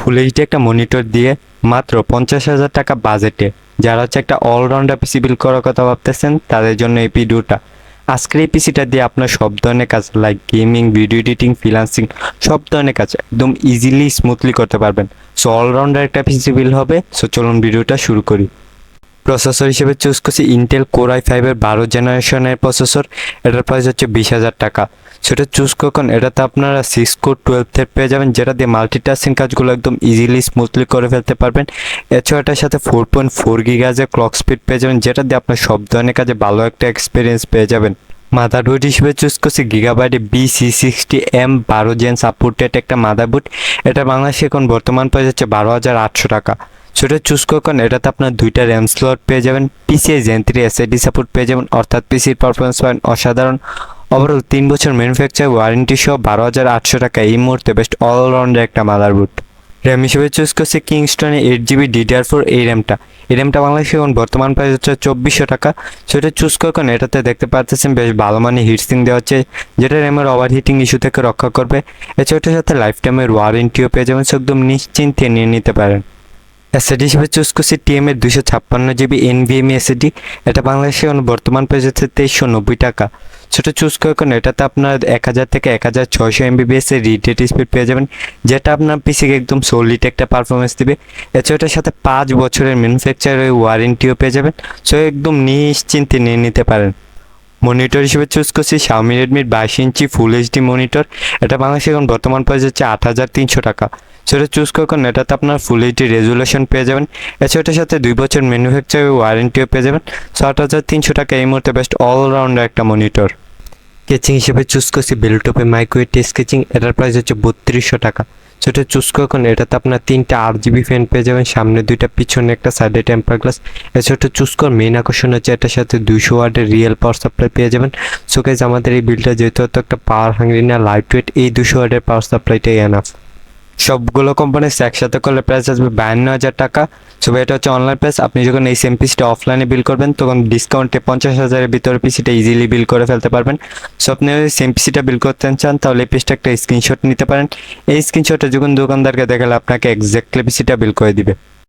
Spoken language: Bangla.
ফুল এইচডি একটা মনিটর দিয়ে মাত্র 50,000 টাকা বাজেটে যারা হচ্ছে একটা অলরাউন্ডার পিসি বিল্ড করার কথা ভাবতেছেন তাদের জন্য এই ভিডিওটা। আজকের এই পিসিটা দিয়ে আপনার সব ধরনের কাজ like gaming, video editing, freelancing সব ধরনের কাজ একদম ইজিলি স্মুথলি করতে পারবেন। সো অলরাউন্ডার একটা পিসি বিল্ড হবে। সো চলুন ভিডিওটা শুরু করি। প্রসেসর হিসেবে চুজ করছি ইন্টেল কোর i5-এর 12 জেনারেশনের প্রসেসর। এটার প্রাইস হচ্ছে 20,000 টাকা। সেটা চুজ করুন। এটাতে আপনারা 6 কোর 12 থ্রেড পেয়ে যাবেন, যেটা দিয়ে মাল্টিটাস্কিং কাজগুলো একদম ইজিলি স্মুথলি করে ফেলতে পারবেন। এছাড়াও এটার সাথে 4.4 গিগাহার্জের ক্লক স্পিড পেয়ে যাবেন, যেটা দিয়ে আপনার সব ধরনের কাজে ভালো একটা এক্সপিরিয়েন্স পেয়ে যাবেন। মাদারবোর্ড হিসেবে চুজ করছি গিগাবাইটে BC60M 12 জেন সাপোর্টেড একটা মাদারবোর্ড। এটা বাংলাদেশে এখন বর্তমান প্রাইস হচ্ছে 12,800 টাকা। সেটা চুজ করুন। এটাতে আপনার দুইটা র্যাম স্লট পেয়ে যাবেন, PCIe Gen 3 SSD সাপোর্ট পেয়ে যাবেন, অর্থাৎ পিসির পারফরমেন্স পাবেন অসাধারণ। ওভারঅল 3 বছর ম্যানুফ্যাকচার ওয়ারেন্টি সহ 12,800 টাকা এই মুহূর্তে বেস্ট অলরাউন্ডার একটা মাদারবোর্ড। র্যাম হিসেবে চুজ করছি কিংস্টনে 8GB DDR4 এই র্যামটা বাংলাদেশে এখন বর্তমান প্রাইস হচ্ছে 2,400 টাকা। সেটা চুজ করুন। এটাতে দেখতে পাচ্ছেন বেশ ভালো মানে হিটসিং দেওয়া হচ্ছে, যেটা র্যামের ওভারহিটিং ইস্যু থেকে রক্ষা করবে। এছাড়াও সাথে লাইফ টাইমের ওয়ারেন্টিও পেয়ে যাবেন, একদম নিশ্চিন্তে নিয়ে নিতে পারেন। এসএসডি হিসেবে চুজ করছি TMA 256GB NVMe এসএসডি। এটা বাংলাদেশে বর্তমান প্রাইস হচ্ছে 2,390 টাকা। সেটা চুজ করুন। এটাতে আপনার 1000 থেকে 1600 MBps এর রিড রেট স্পিড পেয়ে যাবেন, যেটা আপনার পিসিকে একদম সলিড একটা পারফরমেন্স দিবে। এছাড়াও এটার সাথে 5 বছরের ম্যানুফ্যাকচারের ওয়ারেন্টিও পেয়ে যাবেন। সো একদম নিশ্চিন্তে নিয়ে নিতে পারেন। মনিটর হিসেবে চুজ করছি Xiaomi Redmi 22 ইঞ্চি ফুল এইচডি মনিটর। এটা বাংলাদেশে এখন বর্তমান প্রাইস হচ্ছে 8,300 টাকা। সেটা চুজ করুন। এটাতে আপনার ফুল এইচডি রেজুলেশন পেয়ে যাবেন। এছাড়া এটার সাথে 2 বছর ম্যানুফ্যাকচার ওয়ারেন্টিও পেয়ে যাবেন। 8,300 টাকা এই মুহূর্তে বেস্ট অলরাউন্ডার একটা মনিটর। স্কেচিং হিসেবে চুজ করছি বেলটপে মাইক্রোওয়েভ স্কেচিং। এটার প্রাইস হচ্ছে 3200 টাকা। সেটা চুজ করুন। এটাতে আপনার 3টা RGB ফ্যান পেয়ে যাবেন, সামনে 2টা, পিছনে একটা, সাইডে টেম্পার গ্লাস। এছাড়া চুজ কর মেইন আকর্ষণ হচ্ছে এটার সাথে 200 ওয়াটের রিয়েল পাওয়ার সাপ্লাই পেয়ে যাবেন। সো গাইস, আমাদের এই বিলটা যেহেতু একটা পাওয়ার হাঙ্গরি না, লাইট ওয়েট, এই 200 ওয়াটের পাওয়ার সাপ্লাইটাই এনাফ। সবগুলো কোম্পানির একসাথে করলে প্রাইস আসবে 52,000 টাকা। সো এটা হচ্ছে অনলাইন প্রাইস। আপনি যখন এই সেম পিসিটা অফলাইনে বিল করবেন তখন ডিসকাউন্টে 50,000-এর ভিতরে পিসিটা ইজিলি বিল করে ফেলতে পারবেন। সো আপনি যদি সেম পিসিটা বিল করতে চান তাহলে এই পিসটা একটা স্ক্রিনশট নিতে পারেন। এই স্ক্রিনশটে যখন দোকানদারকে দেখালে আপনাকে এক্স্যাক্টলি পিসিটা বিল করে দিবে।